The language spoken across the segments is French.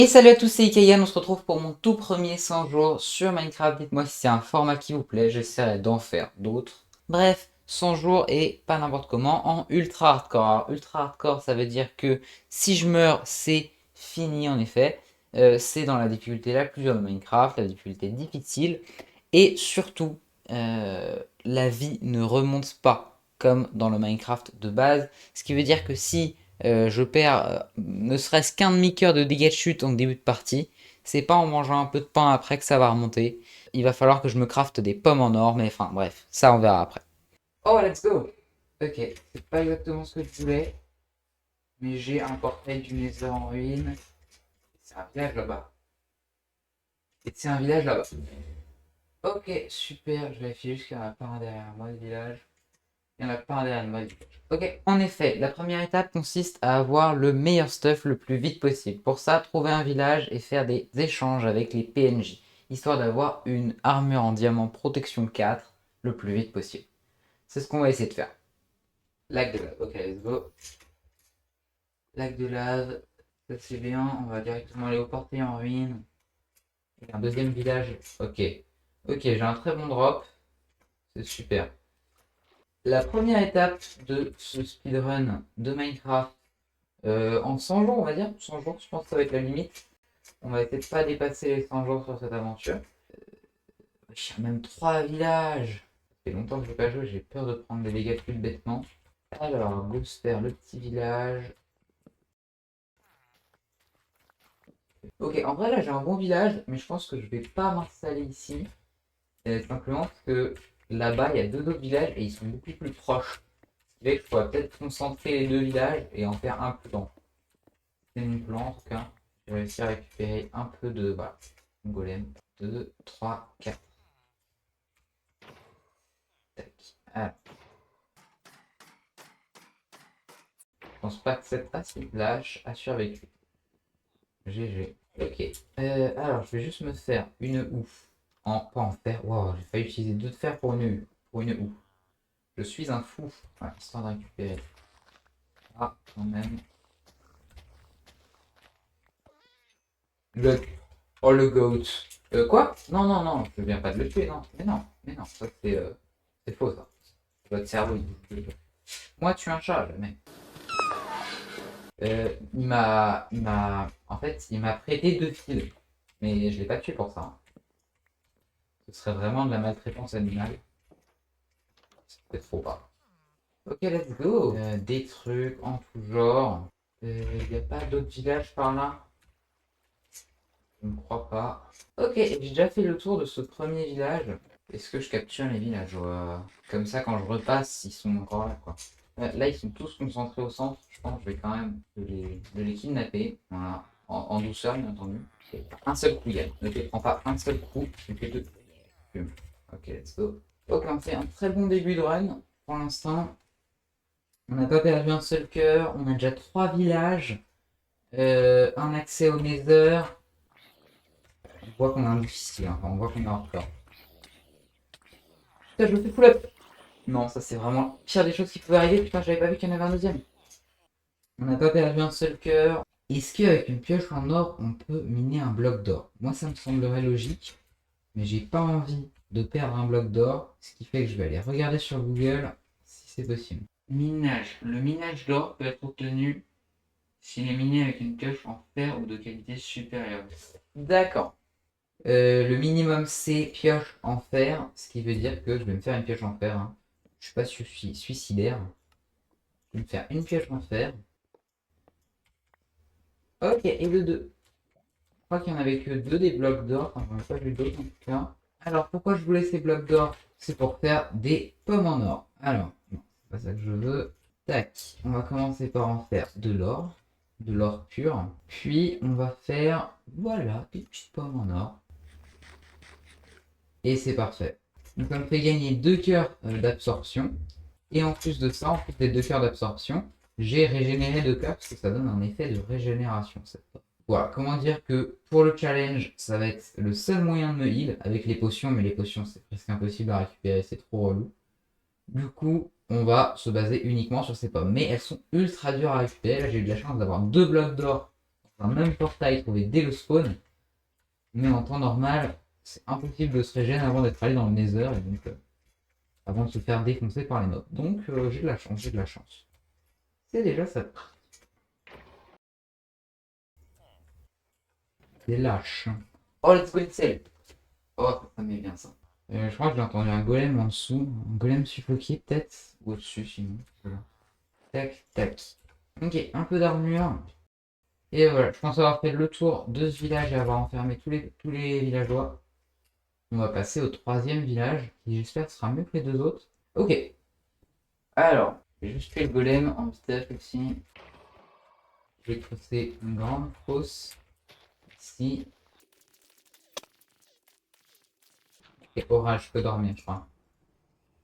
Et salut à tous, c'est Ikayan, on se retrouve pour mon tout premier 100 jours sur Minecraft. Dites-moi si c'est un format qui vous plaît, j'essaierai d'en faire d'autres. Bref, 100 jours et pas n'importe comment, en ultra hardcore. Alors, ultra hardcore, ça veut dire que si je meurs, c'est fini en effet. C'est dans la difficulté la plus dure de Minecraft, la difficulté difficile. Et surtout, la vie ne remonte pas comme dans le Minecraft de base. Ce qui veut dire que si je perds ne serait-ce qu'un demi-cœur de dégâts de chute en début de partie, c'est pas en mangeant un peu de pain après que ça va remonter. Il va falloir que je me crafte des pommes en or, mais enfin bref, ça on verra après. Oh, let's go! Ok, c'est pas exactement ce que je voulais, mais j'ai un portail du Nether en ruine. C'est un village là-bas. Et c'est un village là-bas. Ok, super, je vérifie juste qu'il n'y en a pas un derrière moi, le village. Il n'y en a pas un derrière moi, le village. Ok, en effet, la première étape consiste à avoir le meilleur stuff le plus vite possible. Pour ça, trouver un village et faire des échanges avec les PNJ, histoire d'avoir une armure en diamant protection 4 le plus vite possible. C'est ce qu'on va essayer de faire. Lac de lave, ok, let's go. Lac de lave, ça c'est bien, on va directement aller au portail en ruine. Et un deuxième village, ok. Ok, j'ai un très bon drop, c'est super. La première étape de ce speedrun de Minecraft en 100 jours, on va dire. 100 jours, je pense que ça va être la limite. On va peut-être pas dépasser les 100 jours sur cette aventure. J'ai même 3 villages. Ça fait longtemps que je n'ai pas joué, j'ai peur de prendre des dégâts plus bêtement. Alors, Ghoster, le petit village. Ok, en vrai là j'ai un bon village, mais je pense que je vais pas m'installer ici. Simplement parce que là-bas il y a deux autres villages et ils sont beaucoup plus proches. Ce qui fait que je pourrais peut-être concentrer les deux villages et en faire un plan. C'est mon plan en tout cas. J'ai réussi à récupérer un peu de voilà, golem. 2, 3, 4. Tac. Alors, je pense pas que cette assez lâche a survécu. GG. Ok. Alors, je vais juste me faire une ouf. Pas en fer. Wow, j'ai failli utiliser deux de fer pour une ouf. Je suis un fou. Voilà, histoire de récupérer. Ah, quand même. Le... Oh, le goat. Quoi? Non, non, non, je viens pas de le tuer, non. Mais non, ça c'est faux, ça. Votre cerveau, il... Moi, tu es un chat, jamais. En fait, il m'a prêté deux fils. Mais je l'ai pas tué pour ça, hein. Ce serait vraiment de la maltraitance animale. C'est trop pas. Ok, let's go. Des trucs en tout genre. Il n'y a pas d'autres villages par là? Je ne crois pas. Ok, j'ai déjà fait le tour de ce premier village. Est-ce que je capture les villageois? Comme ça, quand je repasse, ils sont encore là, quoi. Là, ils sont tous concentrés au centre. Je pense que je vais quand même de les kidnapper. Voilà. En douceur, bien entendu. Un seul coup, Yann. Ne te prends pas un seul coup. Tu fais deux. Ok, let's go. Ok, on fait un très bon début de run. Pour l'instant, on n'a pas perdu un seul cœur. On a déjà trois villages. Un accès au Nether. On voit qu'on a un difficile. Enfin, on voit qu'on est en retard. Putain, je me fais pull up. Non, ça c'est vraiment la pire des choses qui pouvaient arriver. Putain, j'avais pas vu qu'il y en avait un deuxième. On n'a pas perdu un seul cœur. Est-ce qu'avec une pioche en or, on peut miner un bloc d'or? Moi, ça me semblerait logique, mais j'ai pas envie de perdre un bloc d'or, ce qui fait que je vais aller regarder sur Google si c'est possible. Minage. Le minage d'or peut être obtenu s'il est miné avec une pioche en fer ou de qualité supérieure. D'accord. Le minimum c'est pioche en fer, ce qui veut dire que je vais me faire une pioche en fer, hein. Je suis pas suicidaire. Je vais me faire une pioche en fer. Ok, et le 2. Je crois qu'il n'y en avait que deux des blocs d'or. Enfin, j'en ai pas vu d'autres en tout cas. Alors, pourquoi je voulais ces blocs d'or? C'est pour faire des pommes en or. Alors, non, c'est pas ça que je veux. Tac, on va commencer par en faire de l'or pur. Puis, on va faire, voilà, des petites pommes en or. Et c'est parfait. Donc, ça me fait gagner 2 cœurs d'absorption. Et en plus de ça, en plus des 2 cœurs d'absorption, j'ai régénéré 2 cœurs parce que ça donne un effet de régénération cette fois. Voilà, comment dire que pour le challenge, ça va être le seul moyen de me heal avec les potions, mais les potions c'est presque impossible à récupérer, c'est trop relou. Du coup, on va se baser uniquement sur ces pommes. Mais elles sont ultra dures à récupérer. Là, j'ai eu de la chance d'avoir deux blocs d'or un même portail trouvé dès le spawn. Mais en temps normal, c'est impossible de se régénérer avant d'être allé dans le Nether. Et donc, avant de se faire défoncer par les mobs. Donc j'ai de la chance, j'ai de la chance. C'est déjà ça. C'est lâche. Oh, let's go, Excel. Oh, ça m'est bien ça. Je crois que j'ai entendu un golem en dessous. Un golem suffoqué peut-être. Ou au-dessus sinon. Voilà. Tac, tac. Ok, un peu d'armure. Et voilà, je pense avoir fait le tour de ce village et avoir enfermé tous les villageois. On va passer au troisième village, qui j'espère sera mieux que les deux autres. Ok. Alors, j'ai juste fait le golem en vitesse aussi. Je vais creuser une grande fosse ici. Et orage, je peux dormir, je crois.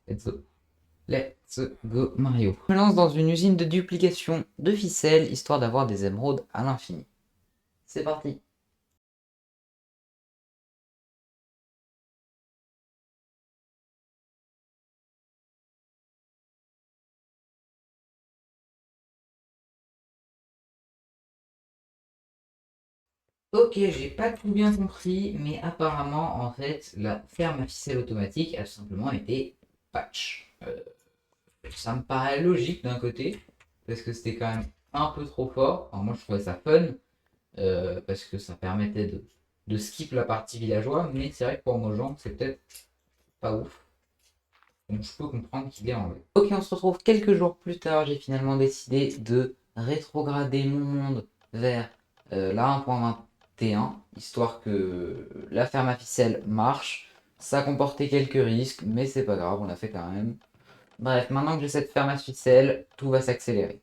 Let's go. Let's go, Mario. Je me lance dans une usine de duplication de ficelles, histoire d'avoir des émeraudes à l'infini. C'est parti. Ok, j'ai pas tout bien compris, mais apparemment, en fait, la ferme à ficelle automatique a simplement été patch. Ça me paraît logique d'un côté, parce que c'était quand même un peu trop fort. Enfin, moi, je trouvais ça fun, parce que ça permettait de skip la partie villageois, mais c'est vrai que pour Mojang, c'est peut-être pas ouf. Donc je peux comprendre qu'il est enlevé. Ok, on se retrouve quelques jours plus tard. J'ai finalement décidé de rétrograder mon monde vers la 1.21, histoire que la ferme à ficelle marche. Ça comportait quelques risques, mais c'est pas grave, on l'a fait quand même. Bref, maintenant que j'ai cette ferme à ficelle, tout va s'accélérer.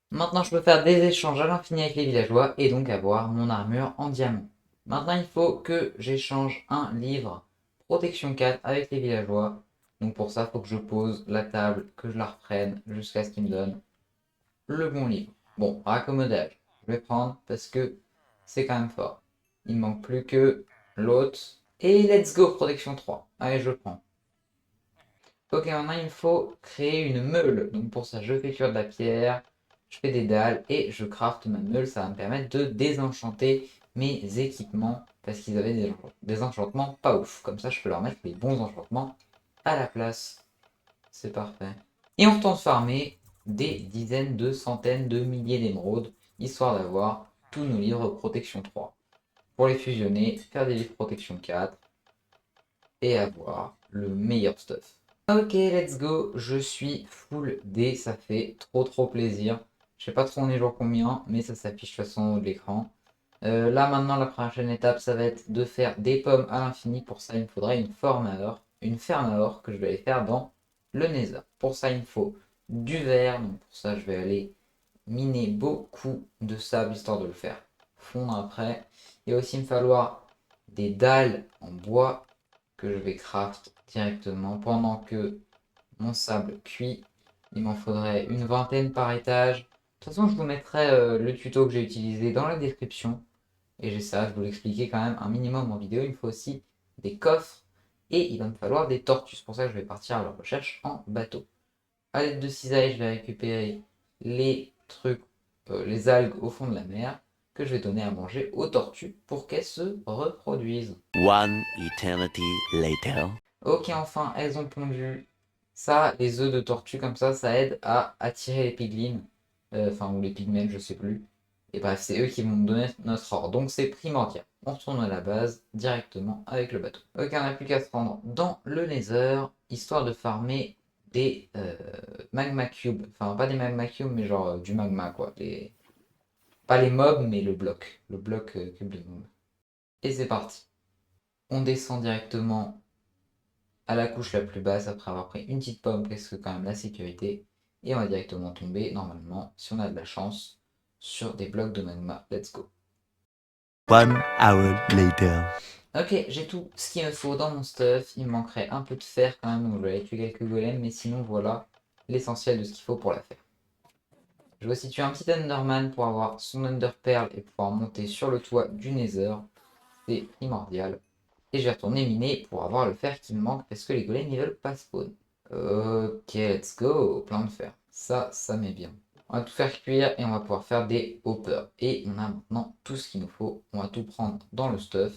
Maintenant, je peux faire des échanges à l'infini avec les villageois et donc avoir mon armure en diamant. Maintenant, il faut que j'échange un livre protection 4 avec les villageois. Donc pour ça, il faut que je pose la table, que je la reprenne jusqu'à ce qu'ils me donnent le bon livre. Bon, raccommodage, je vais prendre parce que c'est quand même fort. Il ne manque plus que l'autre. Et let's go, protection 3. Allez, je prends. Ok, maintenant il me faut créer une meule. Donc pour ça, je fais cuire de la pierre, je fais des dalles et je craft ma meule. Ça va me permettre de désenchanter mes équipements parce qu'ils avaient des enchantements pas ouf. Comme ça, je peux leur mettre les bons enchantements à la place. C'est parfait. Et on retourne farmer des dizaines de centaines de milliers d'émeraudes, histoire d'avoir tous nos livres protection 3. Pour les fusionner, faire des livres protection 4 et avoir le meilleur stuff. Ok, let's go, je suis full D, ça fait trop plaisir. Je sais pas trop on est jour combien, mais ça s'affiche de toute façon en haut de l'écran. Là maintenant la prochaine étape ça va être de faire des pommes à l'infini. Pour ça il me faudrait une ferme à or que je vais aller faire dans le Nether. Pour ça il me faut du verre, donc pour ça je vais aller miner beaucoup de sable histoire de le faire fondre après. Il va aussi me falloir des dalles en bois que je vais craft directement pendant que mon sable cuit. Il m'en faudrait une vingtaine par étage. De toute façon, je vous mettrai le tuto que j'ai utilisé dans la description. Et j'essaierai de vous l'expliquer quand même un minimum en vidéo. Il me faut aussi des coffres et il va me falloir des tortues. C'est pour ça que je vais partir à la recherche en bateau. A l'aide de cisaille, je vais récupérer les trucs, les algues au fond de la mer que je vais donner à manger aux tortues pour qu'elles se reproduisent. One eternity later. Ok, enfin, elles ont pondu. Ça, les œufs de tortue comme ça aide à attirer les piglins. Enfin, ou les pigments, je sais plus. Et bref, c'est eux qui vont me donner notre or. Donc c'est primordial. On retourne à la base directement avec le bateau. Ok, on n'a plus qu'à se rendre dans le Nether, histoire de farmer des magma cubes. Enfin, pas des magma cubes, mais genre du magma, quoi. Pas les mobs, mais le bloc. Le bloc cube de mob. Et c'est parti. On descend directement à la couche la plus basse après avoir pris une petite pomme, parce que quand même la sécurité. Et on va directement tomber, normalement, si on a de la chance, sur des blocs de magma. Let's go. One hour later. Ok, j'ai tout ce qu'il me faut dans mon stuff. Il me manquerait un peu de fer quand même, donc je vais aller tuer quelques golems, mais sinon voilà l'essentiel de ce qu'il faut pour la faire. Je vais aussi tuer un petit Enderman pour avoir son Ender Pearl et pouvoir monter sur le toit du Nether. C'est primordial. Et je vais retourner miner pour avoir le fer qui me manque parce que les golems ils veulent pas spawn. Ok, let's go, plein de fer. Ça m'est bien. On va tout faire cuire et on va pouvoir faire des hoppers. Et on a maintenant tout ce qu'il nous faut. On va tout prendre dans le stuff.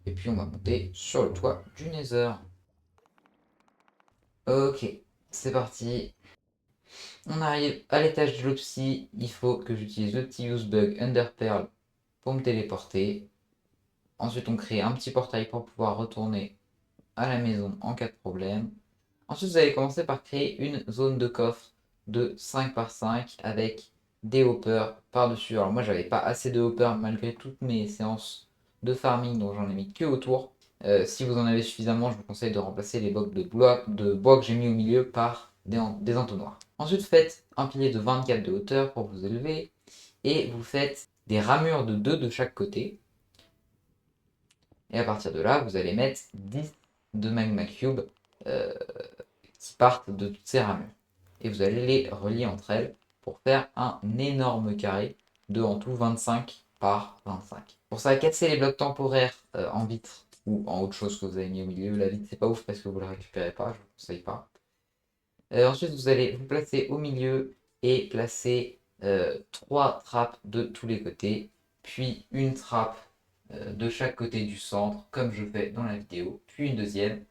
Et puis on va monter sur le toit du Nether. Ok, c'est parti. On arrive à l'étage de l'Opsy. Il faut que j'utilise le petit usebug Underpearl pour me téléporter. Ensuite, on crée un petit portail pour pouvoir retourner à la maison en cas de problème. Ensuite, vous allez commencer par créer une zone de coffre de 5 par 5 avec des hoppers par-dessus. Alors moi, j'avais pas assez de hoppers malgré toutes mes séances de farming, donc j'en ai mis que autour. Si vous en avez suffisamment, je vous conseille de remplacer les blocs de bois que j'ai mis au milieu par des entonnoirs. Ensuite, faites un pilier de 24 de hauteur pour vous élever et vous faites des ramures de 2 de chaque côté. Et à partir de là, vous allez mettre 10 de magma cube qui partent de toutes ces ramures. Et vous allez les relier entre elles pour faire un énorme carré de en tout 25 par 25. Pour ça, cassez les blocs temporaires en vitre ou en autre chose que vous avez mis au milieu. La vitre, c'est pas ouf parce que vous la récupérez pas, je vous conseille pas. Ensuite, vous allez vous placer au milieu et placer 3 trappes de tous les côtés, puis une trappe de chaque côté du centre, comme je fais dans la vidéo, puis une deuxième,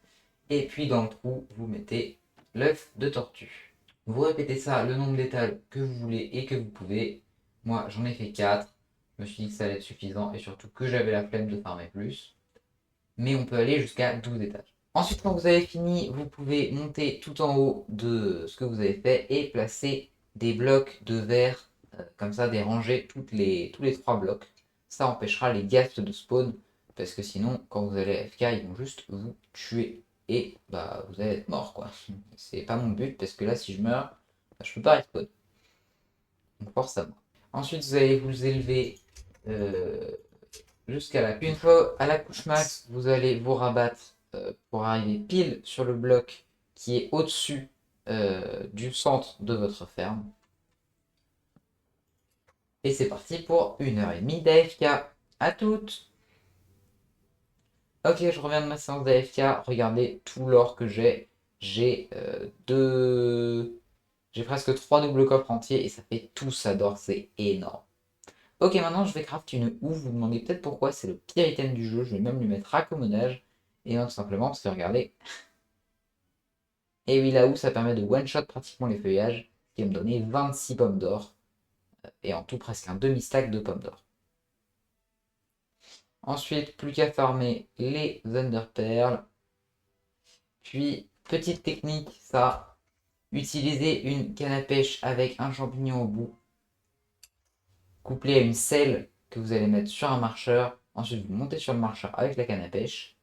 et puis dans le trou, vous mettez l'œuf de tortue. Vous répétez ça le nombre d'étals que vous voulez et que vous pouvez. Moi, j'en ai fait 4. Je me suis dit que ça allait être suffisant et surtout que j'avais la flemme de farmer plus. Mais on peut aller jusqu'à 12 étages. Ensuite, quand vous avez fini, vous pouvez monter tout en haut de ce que vous avez fait et placer des blocs de verre, comme ça, des rangées tous les 3 blocs. Ça empêchera les ghasts de spawn, parce que sinon, quand vous allez AFK, ils vont juste vous tuer. Et bah, vous allez être mort, quoi. C'est pas mon but, parce que là, si je meurs, bah, je peux pas respawn. Donc force à moi. Ensuite, vous allez vous élever jusqu'à la... Une fois à la couche max, vous allez vous rabattre pour arriver pile sur le bloc qui est au-dessus du centre de votre ferme. Et c'est parti pour 1h30 d'AFK. À toutes! Ok, je reviens de ma séance d'AFK. Regardez tout l'or que j'ai. J'ai J'ai presque 3 doubles coffres entiers et ça fait tout ça d'or, c'est énorme. Ok, maintenant je vais craft une houe. Vous vous demandez peut-être pourquoi, c'est le pire item du jeu. Je vais même lui mettre raccommodage. Et non, tout simplement parce que regardez. Et oui, la houe, ça permet de one-shot pratiquement les feuillages, qui va me donner 26 pommes d'or. Et en tout, presque un demi-stack de pommes d'or. Ensuite, plus qu'à farmer les Thunderpearls. Puis, petite technique, ça. Utiliser une canne à pêche avec un champignon au bout. Couplé à une selle que vous allez mettre sur un marcheur. Ensuite, vous montez sur le marcheur avec la canne à pêche.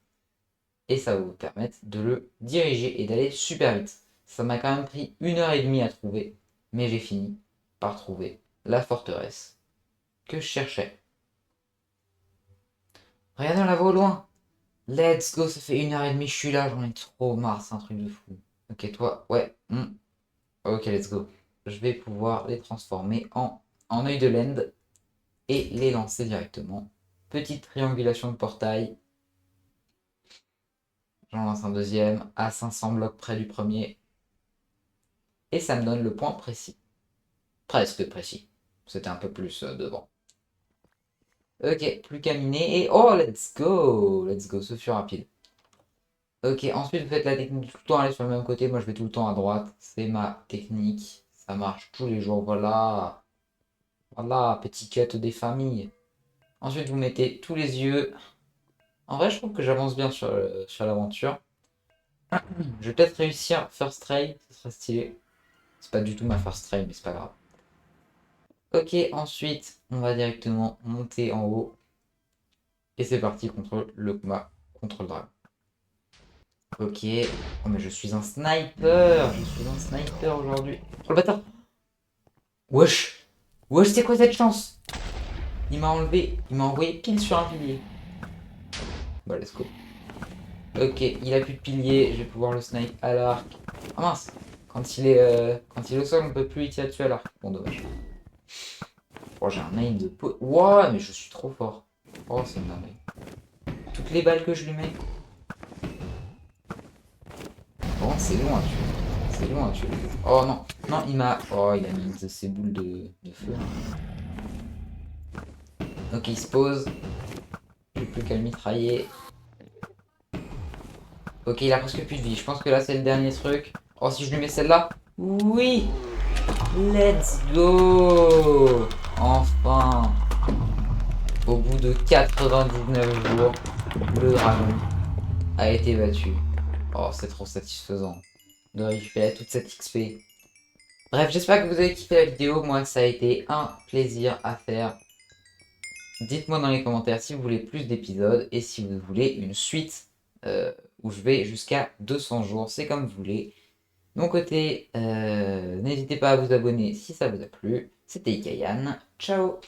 Et ça va vous permettre de le diriger et d'aller super vite. Ça m'a quand même pris 1h30 à trouver. Mais j'ai fini par trouver la forteresse que je cherchais. Regardez, on la voit au loin. Let's go, ça fait 1h30, je suis là, j'en ai trop marre, c'est un truc de fou. Ok, toi, ouais. Ok, let's go. Je vais pouvoir les transformer en œil de l'end et les lancer directement. Petite triangulation de portail. J'en lance un deuxième à 500 blocs près du premier. Et ça me donne le point précis. Presque précis. C'était un peu plus devant. Ok, plus qu'à miner et oh, let's go! Let's go, ce fut rapide. Ok, ensuite vous faites la technique tout le temps aller sur le même côté. Moi je vais tout le temps à droite. C'est ma technique. Ça marche tous les jours. Voilà. Voilà, petit cut des familles. Ensuite vous mettez tous les yeux. En vrai, je trouve que j'avance bien sur l'aventure. Je vais peut-être réussir first try. Ça serait stylé. C'est pas du tout ma first try, mais c'est pas grave. Ok, ensuite on va directement monter en haut. Et c'est parti contre le combat contre le dragon. Ok. Oh mais je suis un sniper. Je suis un sniper aujourd'hui. Oh le bâtard. Wesh. Wesh, c'est quoi cette chance? Il m'a enlevé. Il m'a envoyé pile sur un pilier. Bah let's go. Ok, il a plus de pilier. Je vais pouvoir le snipe à l'arc. Ah mince. Quand il est au sol, on peut plus y tirer dessus à l'arc. Bon dommage. Oh j'ai un aim de peau. Ouah mais je suis trop fort. Oh c'est une dinguerie. Toutes les balles que je lui mets. Bon, c'est loin à tuer. C'est loin à tuer. Oh non. Non, il m'a... Oh, il a mis ses boules de feu. Donc il se pose. J'ai plus qu'à le mitrailler. Ok, il a presque plus de vie. Je pense que là, c'est le dernier truc. Oh, si je lui mets celle-là. Oui! Let's go! Enfin! Au bout de 99 jours, le dragon a été battu. Oh, c'est trop satisfaisant de récupérer toute cette XP. Bref, j'espère que vous avez kiffé la vidéo. Moi, ça a été un plaisir à faire. Dites-moi dans les commentaires si vous voulez plus d'épisodes et si vous voulez une suite où je vais jusqu'à 200 jours. C'est comme vous voulez. De mon côté, n'hésitez pas à vous abonner si ça vous a plu. C'était Ikayan. Ciao!